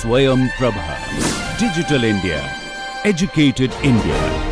Swayam Prabha. Digital India. Educated India.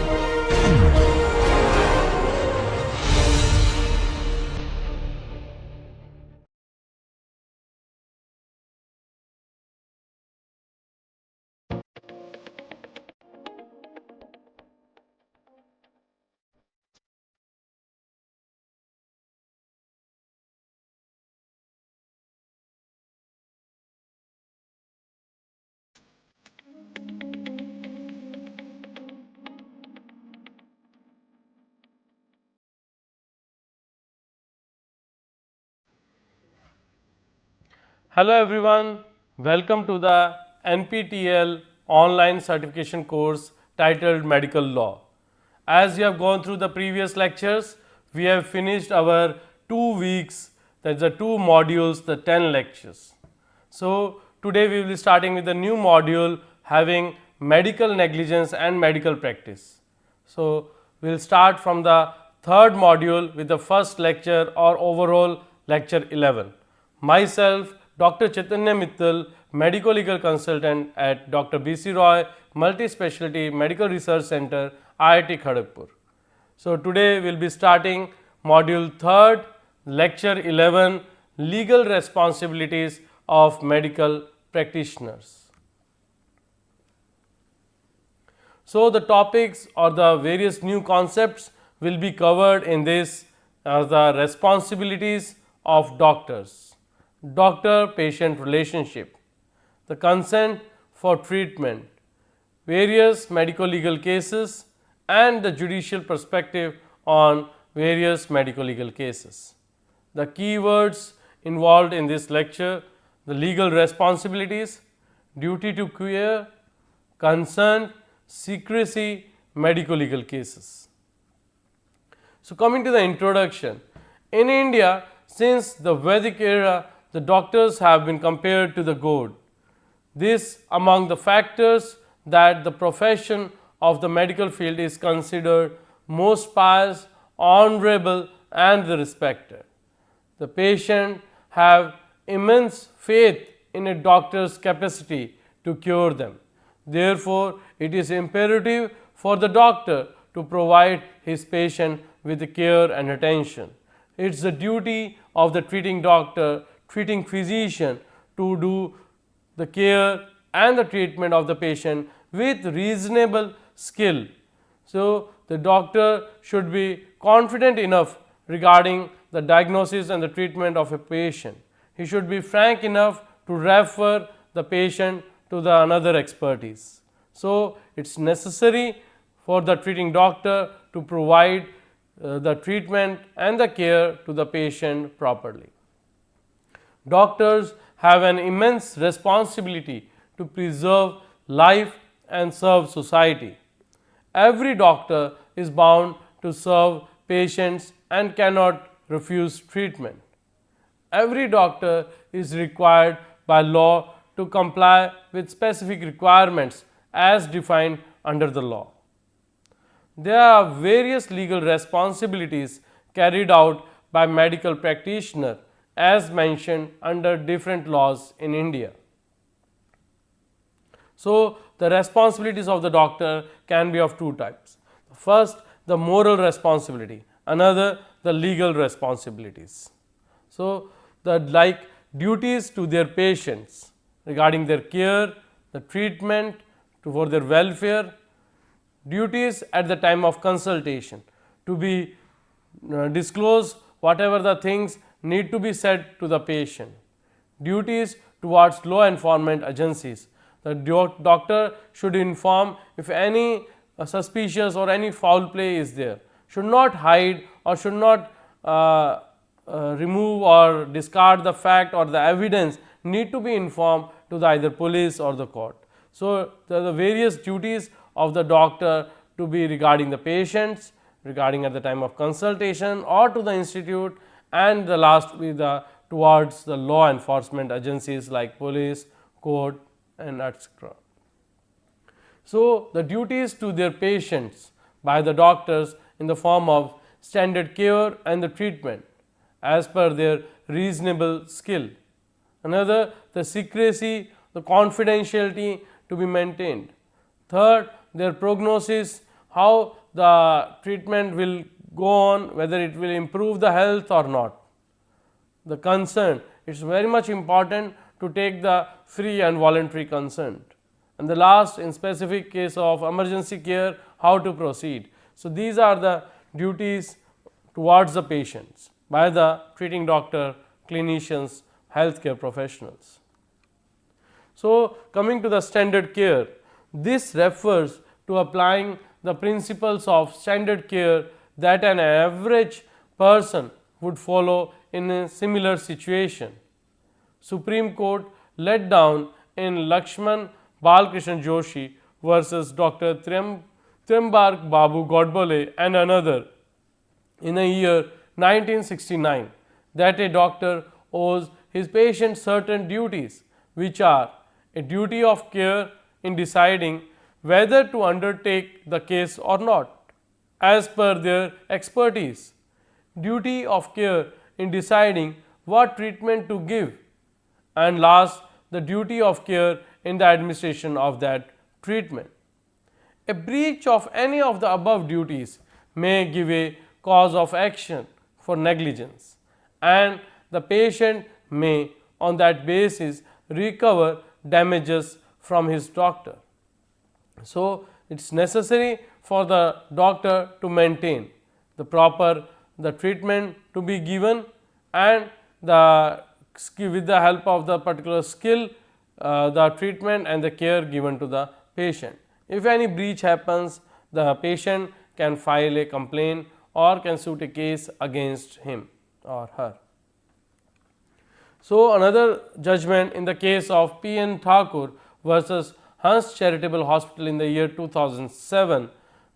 Hello everyone, welcome to the NPTEL online certification course titled Medical Law. As you have gone through the previous lectures, we have finished our 2 weeks, that's the 2 modules, the 10 lectures. So today we will be starting with a new module having medical negligence and medical practice. So we will start from the third module with the first lecture or overall lecture 11. Myself, Dr. Chaitanya Mittal, Medico Legal Consultant at Dr. B.C. Roy Multi-Speciality Medical Research Center, IIT Kanpur. So today we will be starting module 3rd, lecture 11, legal responsibilities of medical practitioners. So the topics or the various new concepts will be covered in this as the responsibilities of doctors, doctor-patient relationship, the consent for treatment, various medico-legal cases and the judicial perspective on various medico-legal cases. The keywords involved in this lecture: the legal responsibilities, duty to care, consent, secrecy, medico-legal cases. So coming to the introduction, in India, since the Vedic era, the doctors have been compared to the god. This among the factors that the profession of the medical field is considered most pious, honorable and respected. The patient have immense faith in a doctor's capacity to cure them. Therefore, it is imperative for the doctor to provide his patient with care and attention. It is the duty of the treating doctor, treating physician to do the care and the treatment of the patient with reasonable skill. So, the doctor should be confident enough regarding the diagnosis and the treatment of a patient. He should be frank enough to refer the patient to the another expertise. So, it is necessary for the treating doctor to provide the treatment and the care to the patient properly. Doctors have an immense responsibility to preserve life and serve society. Every doctor is bound to serve patients and cannot refuse treatment. Every doctor is required by law to comply with specific requirements as defined under the law. There are various legal responsibilities carried out by medical practitioner as mentioned under different laws in India. So, the responsibilities of the doctor can be of 2 types. First, the moral responsibility, another the legal responsibilities. So, the like duties to their patients regarding their care, the treatment for their welfare, duties at the time of consultation to be disclose whatever the things need to be said to the patient, duties towards law enforcement agencies. The doctor should inform if any suspicious or any foul play is there, should not hide or should not remove or discard the fact or the evidence, need to be informed to the either police or the court. So, there are the various duties of the doctor to be regarding the patients, regarding at the time of consultation or to the institute, and the last will be the towards the law enforcement agencies like police, court and etc. So, the duties to their patients by the doctors in the form of standard care and the treatment as per their reasonable skill. Another, the secrecy the confidentiality to be maintained. Third, their prognosis, how the treatment will go on, whether it will improve the health or not. The consent, it is very much important to take the free and voluntary consent. And the last, in specific case of emergency care, how to proceed. So, these are the duties towards the patients by the treating doctor, clinicians, healthcare professionals. So, coming to the standard care, this refers to applying the principles of standard care that an average person would follow in a similar situation. Supreme Court let down in Lakshman Balkrishnan Joshi versus Dr. Trimbark Babu Godbole and another in the year 1969 that a doctor owes his patient certain duties, which are a duty of care in deciding whether to undertake the case or not as per their expertise, duty of care in deciding what treatment to give, and last, the duty of care in the administration of that treatment. A breach of any of the above duties may give a cause of action for negligence, and the patient may on that basis recover damages from his doctor. So, it is necessary for the doctor to maintain the proper treatment to be given, and with the help of the particular skill, the treatment and the care given to the patient. If any breach happens, the patient can file a complaint or can suit a case against him or her. So, another judgment in the case of P. N. Thakur versus Hans Charitable Hospital in the year 2007,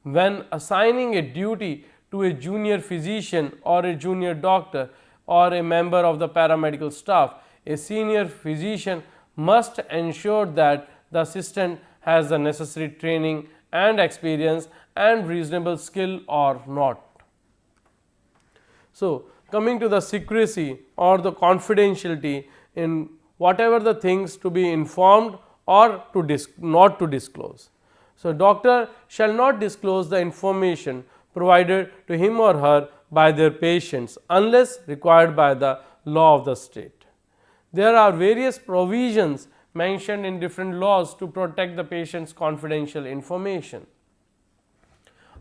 when assigning a duty to a junior physician or a junior doctor or a member of the paramedical staff, a senior physician must ensure that the assistant has the necessary training and experience and reasonable skill or not. So, coming to the secrecy or the confidentiality in whatever the things to be informed or to not to disclose. So, doctor shall not disclose the information provided to him or her by their patients unless required by the law of the state. There are various provisions mentioned in different laws to protect the patient's confidential information.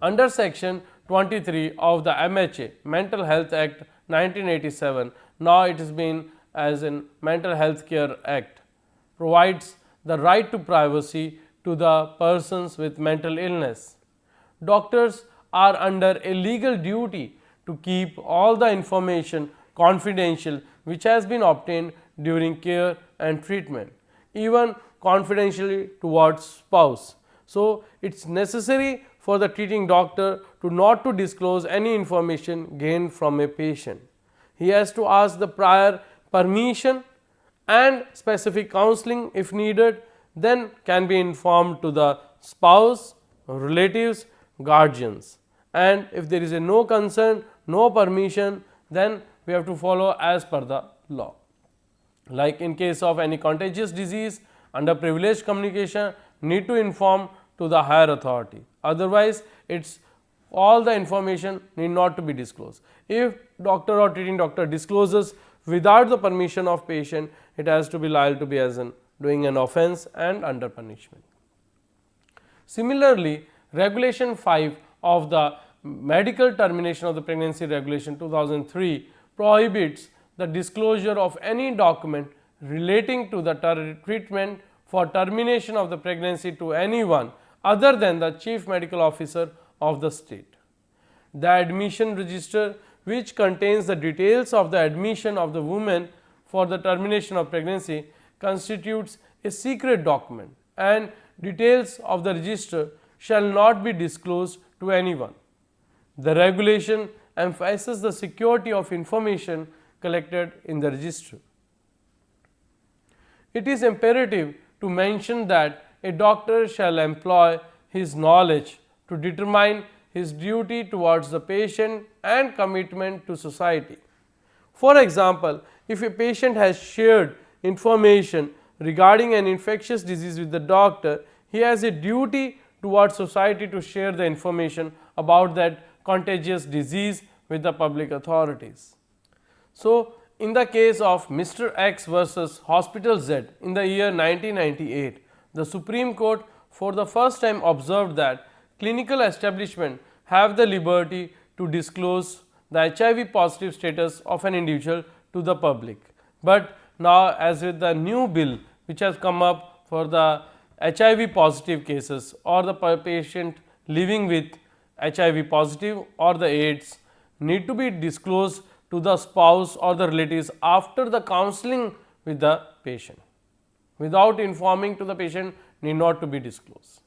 Under section 23 of the MHA Mental Health Act 1987, now it has been as in Mental Health Care Act, provides the right to privacy to the persons with mental illness. Doctors are under a legal duty to keep all the information confidential which has been obtained during care and treatment, even confidentially towards spouse. So, it is necessary for the treating doctor to not to disclose any information gained from a patient. He has to ask the prior permission and specific counseling if needed, then can be informed to the spouse, relatives, guardians, and if there is a no consent, no permission, then we have to follow as per the law. Like in case of any contagious disease, under privileged communication need to inform to the higher authority, otherwise it's all the information need not to be disclosed. If doctor or treating doctor discloses without the permission of patient, it has to be liable to be as in doing an offence and under punishment. Similarly, regulation 5 of the medical termination of the pregnancy regulation 2003 prohibits the disclosure of any document relating to the treatment for termination of the pregnancy to anyone other than the chief medical officer of the state. The admission register, which contains the details of the admission of the woman for the termination of pregnancy, constitutes a secret document, and details of the register shall not be disclosed to anyone. The regulation emphasizes the security of information collected in the register. It is imperative to mention that a doctor shall employ his knowledge to determine his duty towards the patient and commitment to society. For example, if a patient has shared information regarding an infectious disease with the doctor, he has a duty towards society to share the information about that contagious disease with the public authorities. So, in the case of Mr. X versus Hospital Z in the year 1998, the Supreme Court for the first time observed that clinical establishments have the liberty to disclose the HIV positive status of an individual to the public. But now, as with the new bill which has come up for the HIV positive cases or the patient living with HIV positive or the AIDS need to be disclosed to the spouse or the relatives after the counseling with the patient. Without informing to the patient need not to be disclosed.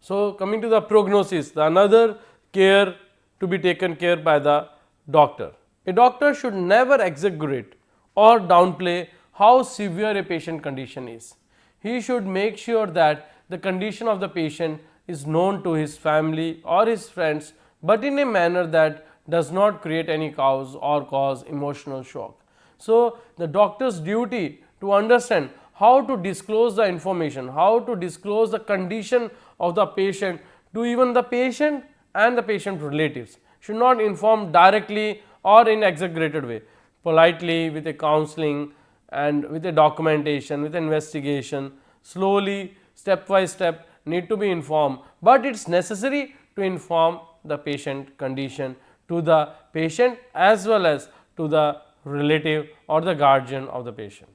So, coming to the prognosis, the another care to be taken care by the doctor. A doctor should never exaggerate or downplay how severe a patient condition is. He should make sure that the condition of the patient is known to his family or his friends, but in a manner that does not create any cause or cause emotional shock. So, the doctor's duty to understand how to disclose the information, how to disclose the condition of the patient to even the patient and the patient relatives, should not inform directly or in exaggerated way, politely with a counseling and with a documentation, with investigation, slowly step by step need to be informed, but it is necessary to inform the patient condition to the patient as well as to the relative or the guardian of the patient.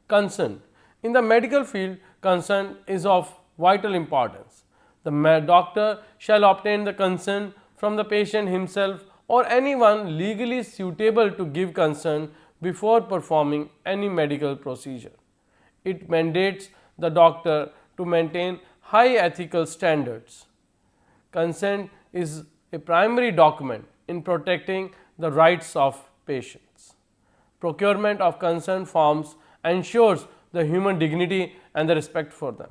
Consent. In the medical field, consent is of vital importance. The doctor shall obtain the consent from the patient himself or anyone legally suitable to give consent before performing any medical procedure. It mandates the doctor to maintain high ethical standards. Consent is a primary document in protecting the rights of patients. Procurement of consent forms ensures the human dignity and the respect for them.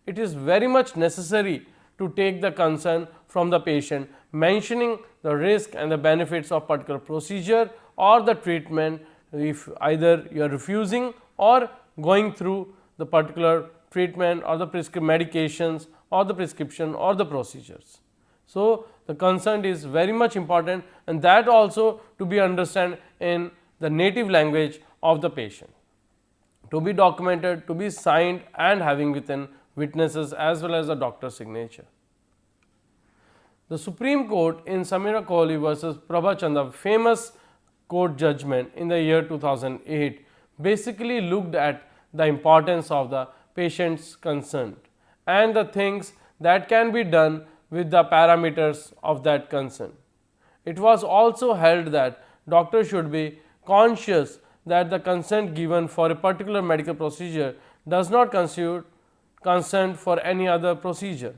It is very much necessary to take the consent from the patient, mentioning the risk and the benefits of particular procedure or the treatment if either you are refusing or going through the particular treatment or the prescribed medications or the prescription or the procedures. So, the consent is very much important, and that also to be understood in the native language of the patient, to be documented, to be signed and having within witnesses as well as the doctor's signature. The Supreme Court in Samira Kohli versus Prabha Chanda, famous court judgment in the year 2008, basically looked at the importance of the patient's consent and the things that can be done with the parameters of that consent. It was also held that doctor should be conscious that the consent given for a particular medical procedure does not constitute consent for any other procedure.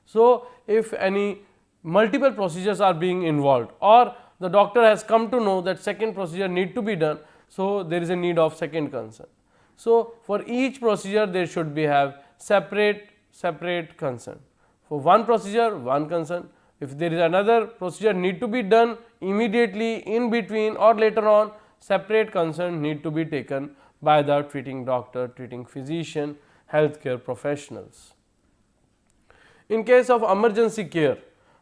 So, if any multiple procedures are being involved or the doctor has come to know that second procedure need to be done, so there is a need of second consent. So, for each procedure there should be have separate consent. For one procedure, one consent. If there is another procedure need to be done immediately, in between or later on, separate consent need to be taken by the treating doctor, treating physician, healthcare professionals. In case of emergency care,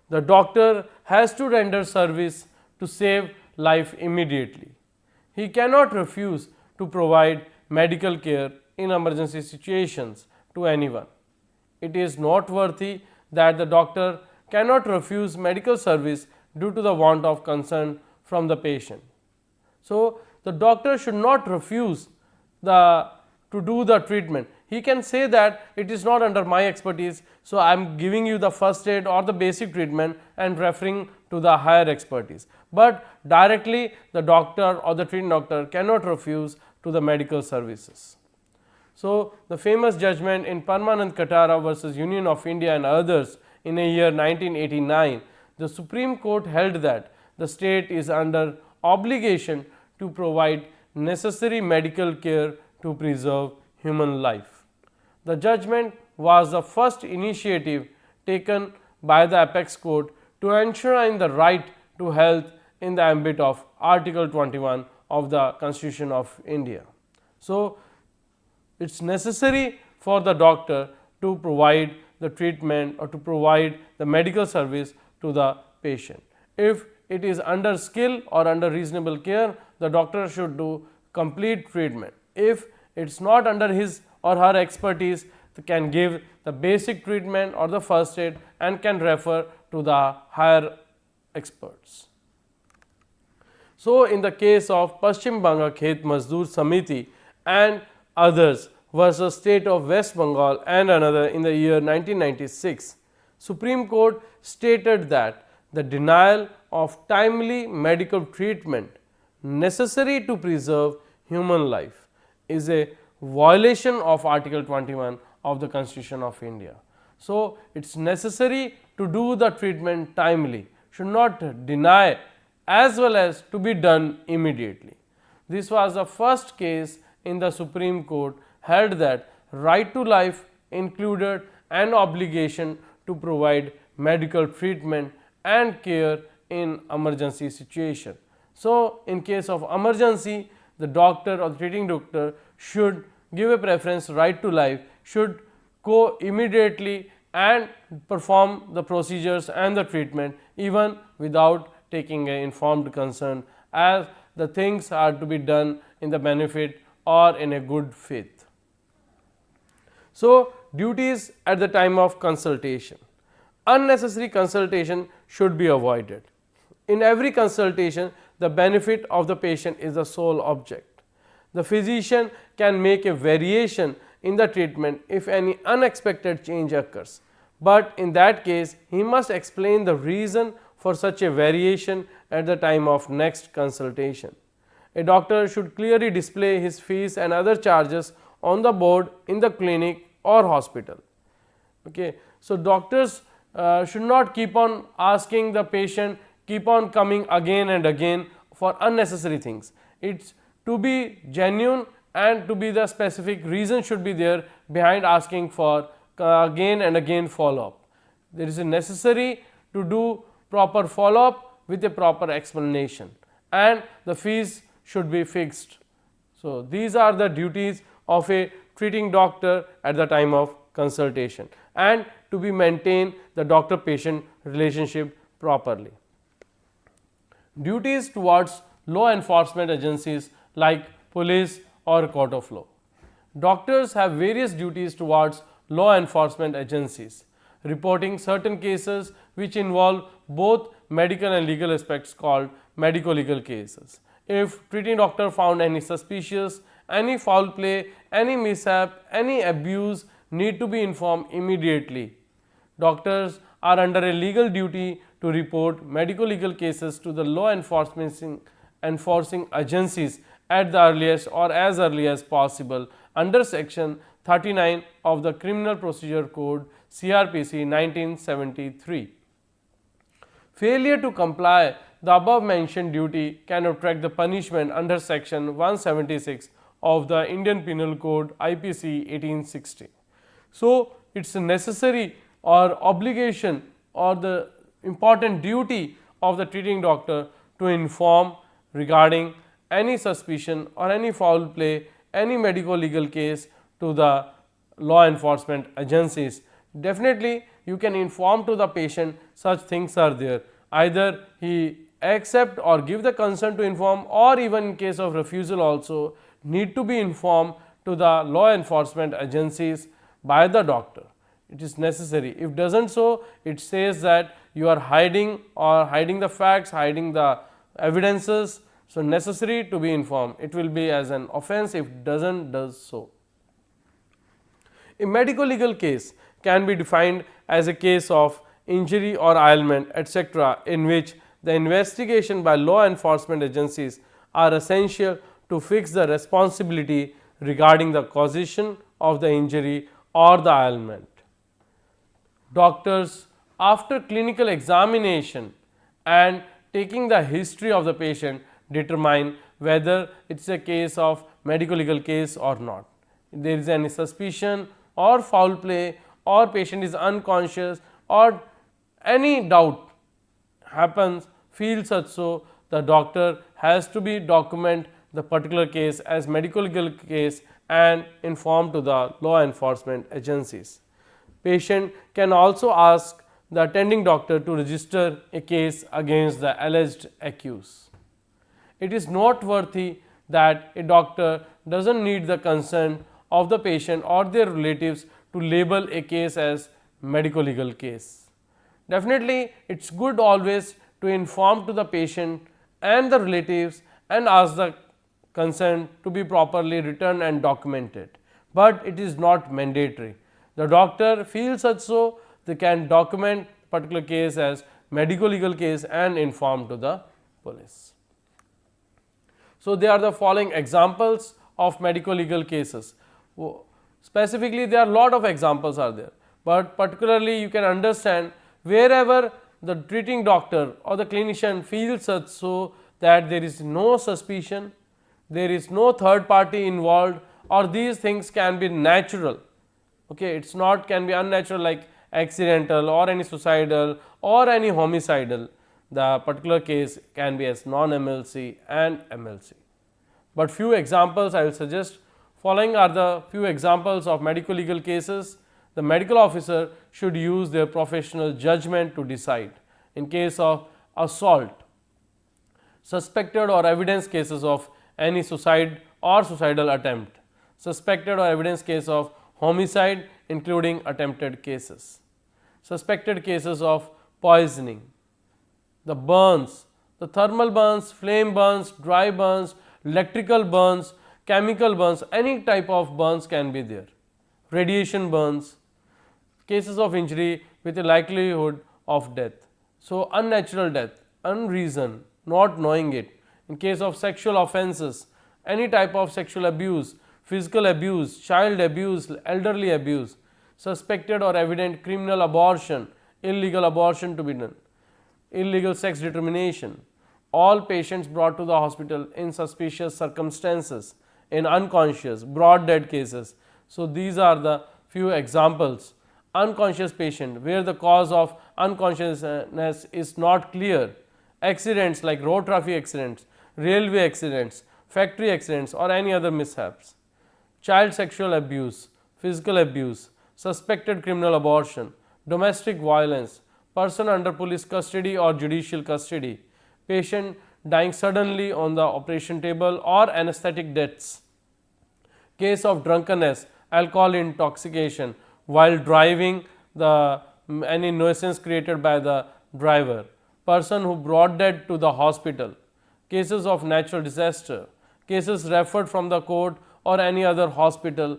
the doctor has to render service to save life immediately. He cannot refuse to provide medical care in emergency situations to anyone. It is noteworthy that the doctor cannot refuse medical service due to the want of consent from the patient. So, the doctor should not refuse to do the treatment. He can say that it is not under my expertise, so I am giving you the first aid or the basic treatment and referring to the higher expertise. But directly the doctor or the treating doctor cannot refuse to the medical services. So, the famous judgment in Parmanand Katara versus Union of India and others in a year 1989, the Supreme Court held that the state is under obligation to provide necessary medical care to preserve human life. The judgment was the first initiative taken by the apex court to enshrine the right to health in the ambit of Article 21 of the Constitution of India. So, it is necessary for the doctor to provide the treatment or to provide the medical service to the patient. If it is under skill or under reasonable care, the doctor should do complete treatment. If it is not under his or her expertise, they can give the basic treatment or the first aid and can refer to the higher experts. So, in the case of Paschim Banga Khet Mazdoor Samiti and others versus State of West Bengal and another in the year 1996, Supreme Court stated that the denial of timely medical treatment necessary to preserve human life is a violation of Article 21 of the Constitution of India. So, it is necessary to do the treatment timely, should not deny as well as to be done immediately. This was the first case in the Supreme Court held that right to life included an obligation to provide medical treatment and care in emergency situation. So, in case of emergency, the doctor or the treating doctor should give a preference right to life, should go immediately and perform the procedures and the treatment even without taking an informed consent, as the things are to be done in the benefit or in a good faith. So, duties at the time of consultation. Unnecessary consultation should be avoided. In every consultation, the benefit of the patient is the sole object. The physician can make a variation in the treatment if any unexpected change occurs, but in that case he must explain the reason for such a variation at the time of next consultation. A doctor should clearly display his fees and other charges on the board in the clinic or hospital. Okay. So, doctors should not keep on asking the patient, keep on coming again and again for unnecessary things. It is to be genuine and to be the specific reason should be there behind asking for again and again follow up. There is a necessary to do proper follow up with a proper explanation, and the fees should be fixed. So, these are the duties of a treating doctor at the time of consultation, and to be maintain the doctor patient relationship properly. Duties towards law enforcement agencies like police or court of law. Doctors have various duties towards law enforcement agencies, reporting certain cases which involve both medical and legal aspects called medico-legal cases. If treating doctor found any suspicious, any foul play, any mishap, any abuse, need to be informed immediately. Doctors are under a legal duty to report medico-legal cases to the law enforcing agencies at the earliest or as early as possible under section 39 of the Criminal Procedure Code CRPC 1973. Failure to comply the above mentioned duty can attract the punishment under section 176 of the Indian Penal Code IPC 1860. So, it is necessary or obligation or the important duty of the treating doctor to inform regarding any suspicion or any foul play, any medico-legal case to the law enforcement agencies. Definitely you can inform to the patient such things are there, either he accept or give the consent to inform, or even in case of refusal also need to be informed to the law enforcement agencies by the doctor. It is necessary. If doesn't so, it says that you are hiding or hiding the facts, hiding the evidences. So, necessary to be informed. It will be as an offense if doesn't does so. A medico-legal case can be defined as a case of injury or ailment etc., in which the investigation by law enforcement agencies are essential to fix the responsibility regarding the causation of the injury or the ailment. Doctors, after clinical examination and taking the history of the patient, determine whether it is a case of medico-legal case or not. If there is any suspicion or foul play or patient is unconscious or any doubt happens, feels such so, the doctor has to be document the particular case as medical legal case and inform to the law enforcement agencies. Patient can also ask the attending doctor to register a case against the alleged accused. It is noteworthy that a doctor does not need the consent of the patient or their relatives to label a case as medico legal case. Definitely, it is good always to inform to the patient and the relatives and ask the consent to be properly written and documented, but it is not mandatory. The doctor feels such so, they can document particular case as medico legal case and inform to the police. So, they are the following examples of medico legal cases. Specifically, there are lot of examples are there, but particularly you can understand wherever the treating doctor or the clinician feels such so that there is no suspicion, there is no third party involved, or these things can be natural. Okay, it is not can be unnatural like accidental or any suicidal or any homicidal. The particular case can be as non-MLC and MLC. But few examples I will suggest. Following are the few examples of medico legal cases. The medical officer should use their professional judgment to decide. In case of assault, suspected or evidence cases of any suicide or suicidal attempt, suspected or evidence case of homicide including attempted cases, suspected cases of poisoning, the burns, the thermal burns, flame burns, dry burns, electrical burns, chemical burns, any type of burns can be there, radiation burns, cases of injury with a likelihood of death. So, unnatural death, unreason, not knowing it. In case of sexual offences, any type of sexual abuse, physical abuse, child abuse, elderly abuse, suspected or evident criminal abortion, illegal abortion to be done, illegal sex determination, all patients brought to the hospital in suspicious circumstances, in unconscious, broad dead cases. So, these are the few examples. Unconscious patient where the cause of unconsciousness is not clear, accidents like road traffic accidents, railway accidents, factory accidents or any other mishaps, child sexual abuse, physical abuse, suspected criminal abortion, domestic violence, person under police custody or judicial custody, patient dying suddenly on the operation table or anesthetic deaths, case of drunkenness, alcohol intoxication while driving, the any nuisance created by the driver, person who brought dead to the hospital, cases of natural disaster, cases referred from the court or any other hospital.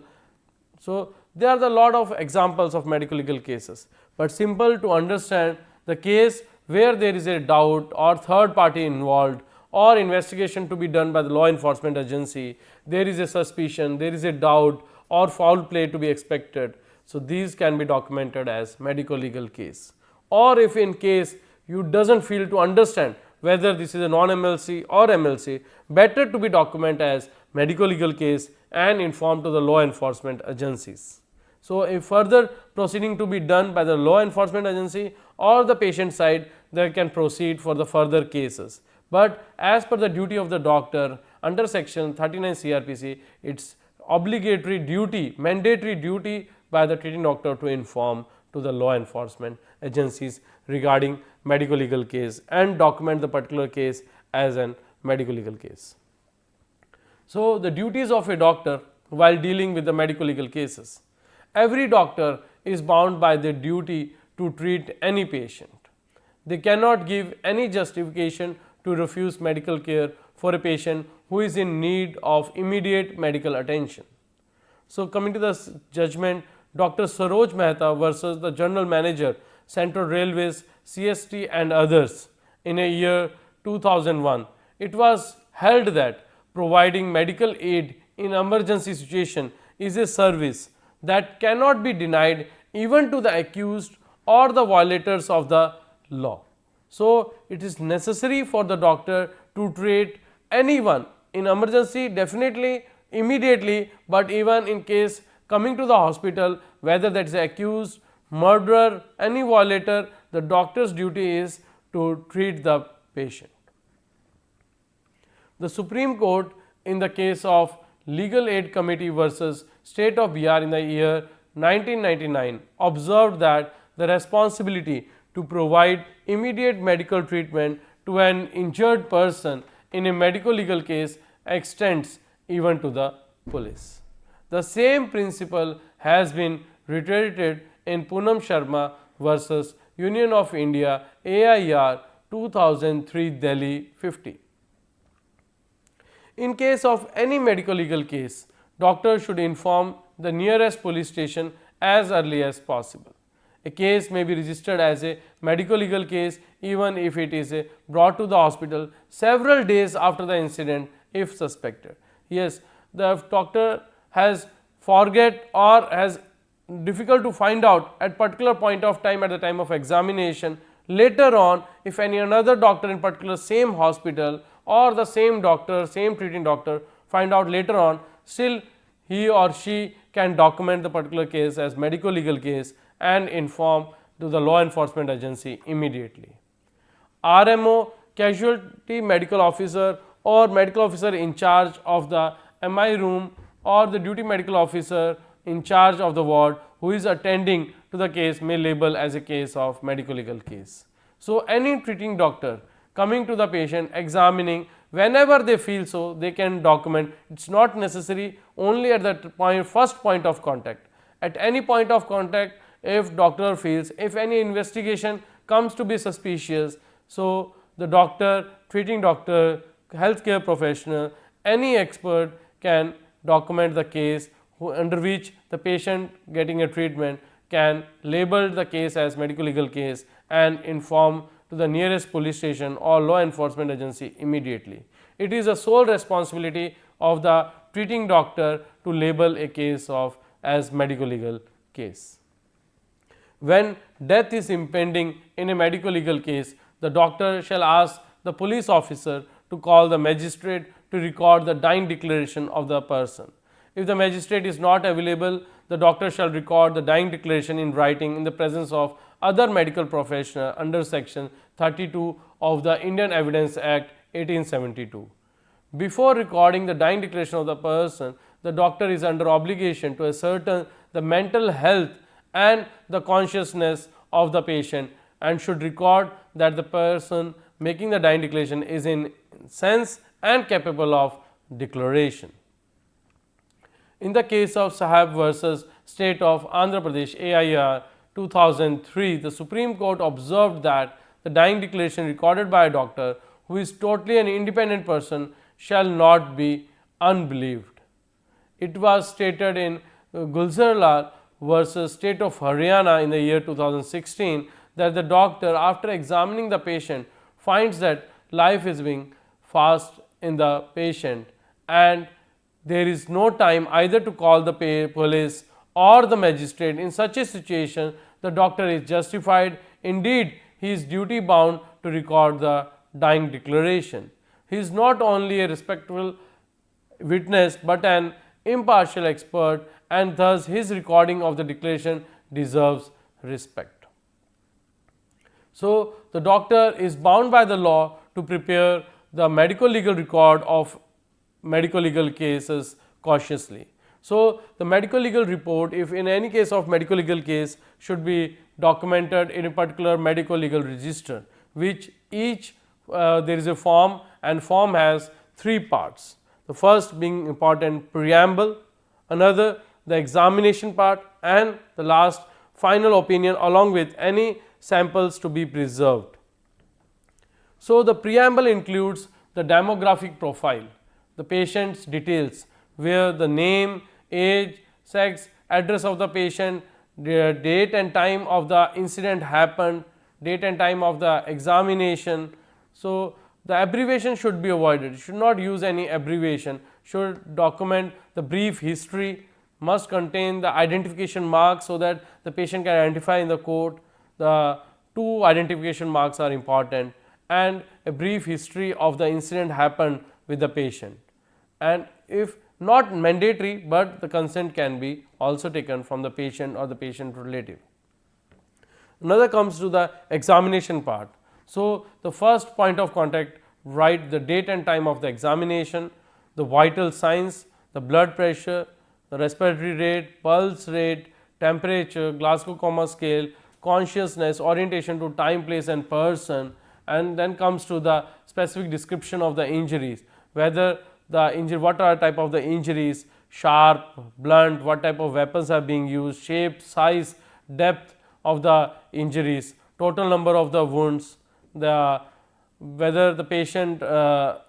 So, there are the lot of examples of medical legal cases, but simple to understand the case where there is a doubt or third party involved or investigation to be done by the law enforcement agency, there is a suspicion, there is a doubt or foul play to be expected. So, these can be documented as medico legal case, or if in case you does not feel to understand whether this is a non-MLC or MLC, better to be documented as medico legal case and inform to the law enforcement agencies. So, if further proceeding to be done by the law enforcement agency or the patient side, they can proceed for the further cases. But as per the duty of the doctor under section 39 CRPC, it is obligatory duty, mandatory duty by the treating doctor to inform to the law enforcement agencies regarding medico legal case and document the particular case as an medico legal case. So, the duties of a doctor while dealing with the medico legal cases. Every doctor is bound by their duty to treat any patient. They cannot give any justification to refuse medical care for a patient who is in need of immediate medical attention. So, coming to the judgment, Dr. Saroj Mehta versus the General Manager, Central Railways, CST and others in a year 2001, it was held that providing medical aid in emergency situation is a service that cannot be denied even to the accused or the violators of the law. So, it is necessary for the doctor to treat anyone in emergency, definitely immediately, but even in case coming to the hospital, whether that is accused, murderer, any violator, the doctor's duty is to treat the patient. The Supreme Court in the case of Legal Aid Committee versus State of Bihar in the year 1999 observed that the responsibility to provide immediate medical treatment to an injured person in a medico legal case extends even to the police. The same principle has been reiterated in Poonam Sharma versus Union of India AIR 2003 Delhi 50. In case of any medico legal case, doctor should inform the nearest police station as early as possible. A case may be registered as a medico legal case even if it is brought to the hospital several days after the incident if suspected. Yes, the doctor has forget or has difficult to find out at particular point of time at the time of examination. Later on, if any another doctor in particular same hospital or the same doctor, same treating doctor find out later on, still he or she can document the particular case as medico legal case and inform to the law enforcement agency immediately. RMO, casualty medical officer or medical officer in charge of the MI room or the duty medical officer in charge of the ward who is attending to the case may label as a case of medico legal case. So, any treating doctor coming to the patient examining whenever they feel so they can document. It is not necessary only at the first point of contact. At any point of contact, if doctor feels if any investigation comes to be suspicious, so the doctor, treating doctor, healthcare professional, any expert can document the case under which the patient getting a treatment can label the case as medico legal case and inform to the nearest police station or law enforcement agency immediately. It is the sole responsibility of the treating doctor to label a case of as medico legal case. When death is impending in a medico legal case, the doctor shall ask the police officer to call the magistrate to record the dying declaration of the person. If the magistrate is not available, the doctor shall record the dying declaration in writing in the presence of other medical professional under section 32 of the Indian Evidence Act 1872. Before recording the dying declaration of the person, the doctor is under obligation to ascertain the mental health and the consciousness of the patient and should record that the person making the dying declaration is in sense and capable of declaration. In the case of Sahab versus State of Andhra Pradesh AIR 2003, the Supreme Court observed that the dying declaration recorded by a doctor who is totally an independent person shall not be unbelieved. It was stated in Gulzarlal versus State of Haryana in the year 2016 that the doctor, after examining the patient, finds that life is being fast in the patient and there is no time either to call the police or the magistrate. In such a situation, the doctor is justified. Indeed, he is duty bound to record the dying declaration. He is not only a respectable witness but an impartial expert, and thus his recording of the declaration deserves respect. So, the doctor is bound by the law to prepare the medico legal record of medico legal cases cautiously. So, the medico legal report, if in any case of medico legal case, should be documented in a particular medico legal register, which each there is a form, and form has three parts. The first being important preamble, another the examination part, and the last final opinion along with any samples to be preserved. So, the preamble includes the demographic profile, the patient's details, where the name, age, sex, address of the patient, the date and time of the incident happened, date and time of the examination. So, the abbreviation should be avoided, you should not use any abbreviation, should document the brief history, must contain the identification marks so that the patient can identify in the court. The two identification marks are important, and a brief history of the incident happened with the patient. And if not mandatory, but the consent can be also taken from the patient or the patient relative. Another comes to the examination part. So, the first point of contact, write the date and time of the examination, the vital signs, the blood pressure, the respiratory rate, pulse rate, temperature, Glasgow Coma Scale, consciousness, orientation to time, place and person, and then comes to the specific description of the injuries, whether the injury, what are type of the injuries, sharp, blunt, what type of weapons are being used, shape, size, depth of the injuries, total number of the wounds, the whether the patient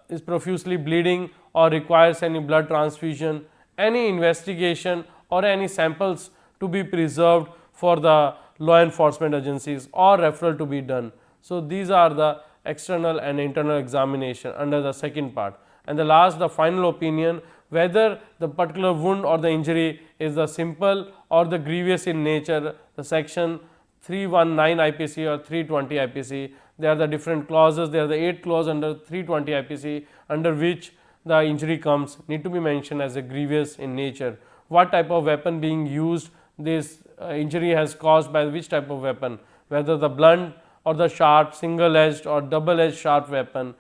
is profusely bleeding or requires any blood transfusion, any investigation or any samples to be preserved for the law enforcement agencies or referral to be done. So, these are the external and internal examination under the second part. And the last, the final opinion, whether the particular wound or the injury is the simple or the grievous in nature, the section 319 IPC or 320 IPC. There are the different clauses, there are the 8 clause under 320 IPC under which the injury comes, need to be mentioned as a grievous in nature. What type of weapon being used, this injury has caused by which type of weapon, whether the blunt or the sharp, single edged or double edged sharp weapon.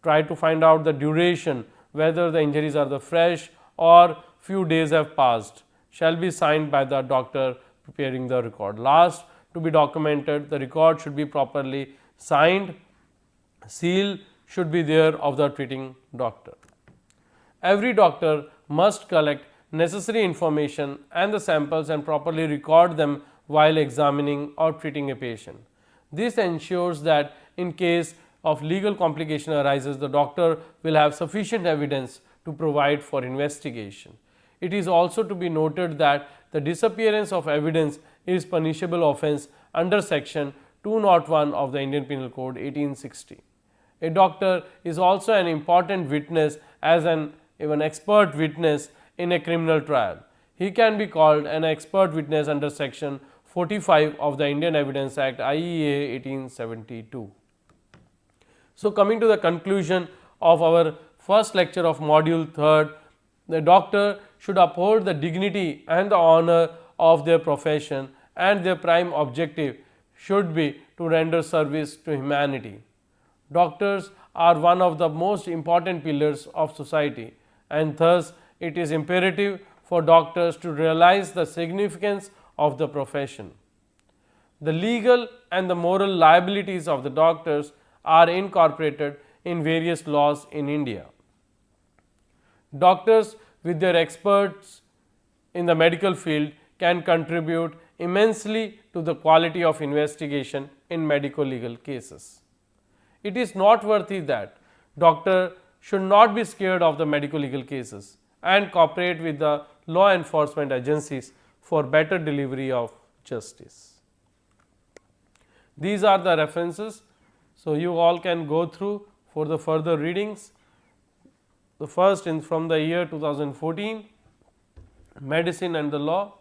Try to find out the duration, whether the injuries are the fresh or few days have passed, shall be signed by the doctor preparing the record. Last, to be documented, the record should be properly signed, seal should be there of the treating doctor. Every doctor must collect necessary information and the samples and properly record them while examining or treating a patient. This ensures that in case of legal complication arises, the doctor will have sufficient evidence to provide for investigation. It is also to be noted that the disappearance of evidence is punishable offence under section 201 of the Indian Penal Code 1860. A doctor is also an important witness as an even expert witness in a criminal trial. He can be called an expert witness under section 45 of the Indian Evidence Act IEA 1872. So, coming to the conclusion of our first lecture of module 3rd, the doctor should uphold the dignity and the honor of their profession, and their prime objective should be to render service to humanity. Doctors are one of the most important pillars of society, and thus it is imperative for doctors to realize the significance of the profession. The legal and the moral liabilities of the doctors are incorporated in various laws in India. Doctors with their experts in the medical field can contribute immensely to the quality of investigation in medico legal cases. It is noteworthy that doctor should not be scared of the medico legal cases and cooperate with the law enforcement agencies for better delivery of justice. These are the references, so you all can go through for the further readings. The first is from the year 2014, Medicine and the Law.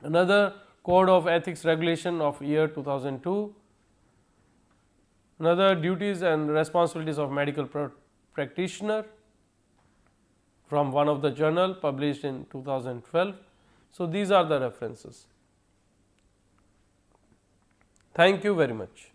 Another Code of Ethics Regulation of year 2002. Another Duties and Responsibilities of Medical Practitioner from one of the journal published in 2012. So, these are the references. Thank you very much.